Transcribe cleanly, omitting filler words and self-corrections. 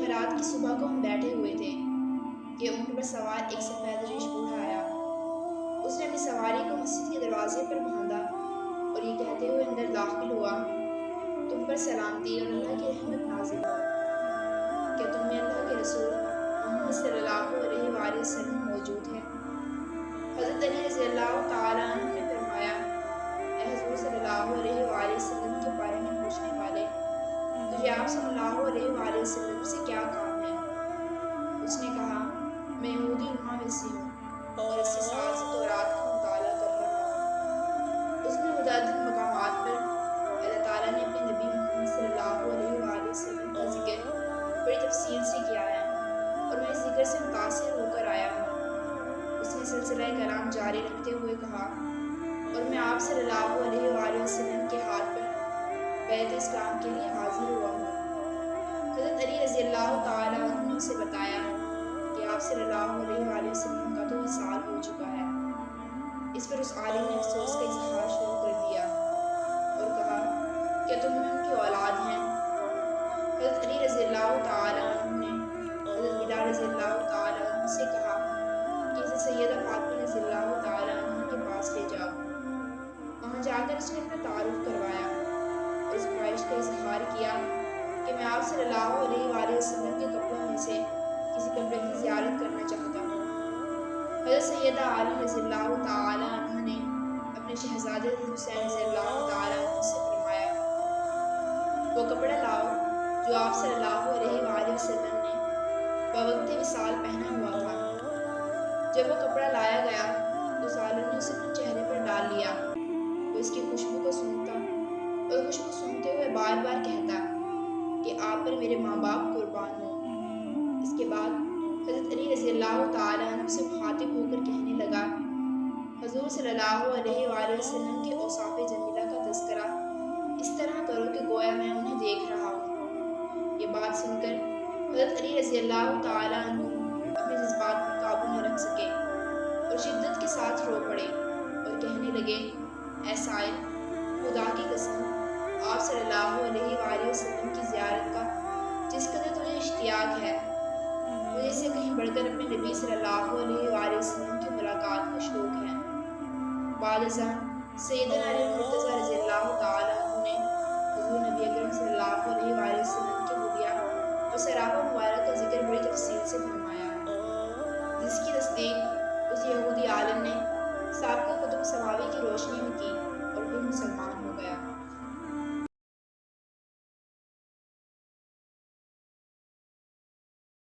جمعرات کی صبح کو ہم بیٹھے ہوئے تھے کہ اونٹ پر سوار ایک سفید ریش بوڑھا آیا۔ اس نے اپنی سواری کو مسجد کے دروازے پر باندھا اور یہ کہتے ہوئے اندر داخل ہوا، تم پر سلامتی اور اللہ کی رحمت نازل ہو۔ کیا تم میں اللہ کے رسول محمد صلی اللہ علیہ وآلہ وسلم موجود ہے؟ حضرت علی رضی اللہ تعالیٰ عنہ نے فرمایا، اے حضور صلی اللہ علیہ وآلہ وسلم کے بارے میں پوچھنے والے، تجھے آپ صلی اللہ علیہ وآلہ وسلم سے کیا کام ہے؟ اس نے کہا، میں یہودی علماء میں سے ہوں اور 80 سال سے تورات کا مطالعہ کر رہا ہوں۔ اس میں متعدد مقامات پر اللہ تعالیٰ نے اپنے نبی محمد صلی اللہ علیہ وآلہ وسلم کا ذکر بڑی تفصیل سے کیا ہے اور میں اس ذکر سے متاثر ہو کر آیا ہوں۔ اس نے سلسلہ کلام جاری رکھتے ہوئے کہا، اور میں آپ صلی اللہ علیہ وآلہ وسلم کے ہاتھ پر بیعت اسلام کے لیے حاضر ہوا ہوں۔ حضرت علی رضی اللہ تعالیٰ عنہ نے اسے بتایا کہ آپ صلی اللہ علیہ وآلہ وسلم کا تو وصال ہو چکا ہے۔ اس پر اس عالم نے افسوس کا اظہار شروع کر دیا اور کہا، کیا تم میں ان کی اولاد ہیں؟ حضرت علی رضی اللہ تعالیٰ عنہ نے حضرت بلال رضی اللہ تعالیٰ عنہ سے کہا کہ اسے سیدہ فاطمہ رضی اللہ تعالیٰ عنہ کے پاس لے جاؤ۔ وہاں جا کر اس نے اپنا تعارف کروایا اور اس خواہش کا اظہار کیا کہ میں آپ صلی اللہ علیہ وآلہ وسلم کے قبروں میں سے کسی قبر کی زیارت کرنا چاہتا ہوں۔ حضرت سیدہ عالم رضی اللہ تعالیٰ عنہ نے اپنے شہزادے حسین رضی اللہ تعالیٰ عنہ سے فرمایا، وہ کپڑا لاؤ جو آپ صلی اللہ علیہ وآلہ وسلم نے بوقت وصال پہنا ہوا تھا۔ جب وہ کپڑا لایا گیا تو سالوں نے اسے اپنے چہرے پر ڈال لیا۔ وہ اس کی خوشبو کو سونگھتا اور خوشبو سونگھتے ہوئے بار بار کہتا کہ آپ پر میرے ماں باپ قربان ہوں۔ اس کے بعد حضرت علی رضی اللہ تعالیٰ عنہ سے مخاطب ہو کر کہنے لگا، حضور صلی اللہ علیہ وآلہ وسلم کے اوصاف جمیلہ کا تذکرہ اس طرح کرو کہ گویا میں انہیں دیکھ رہا ہوں۔ یہ بات سن کر حضرت علی رضی اللہ تعالیٰ عنہ اپنے جذبات پر قابو نہ رکھ سکے اور شدت کے ساتھ رو پڑے اور کہنے لگے، اے سائل، خدا کی قسم، آپ صلی اللہ علیہ وآلہ وسلم کی زیارت کا جس قدر تجھے اشتیاق ہے، مجھے اسے کہیں بڑھ کر اپنے نبی صلی اللہ علیہ وآلہ وسلم کی ملاقات کا شوق ہے۔ بعد ازاں سیدنا علی مرتضیٰ رضی اللہ تعالیٰ عنہ نے حضور نبی اکرم صلی اللہ علیہ وآلہ وسلم کے حلیہ اور سراپا مبارک کا ذکر بڑی تفصیل سے فرمایا ہے، جس کی تصدیق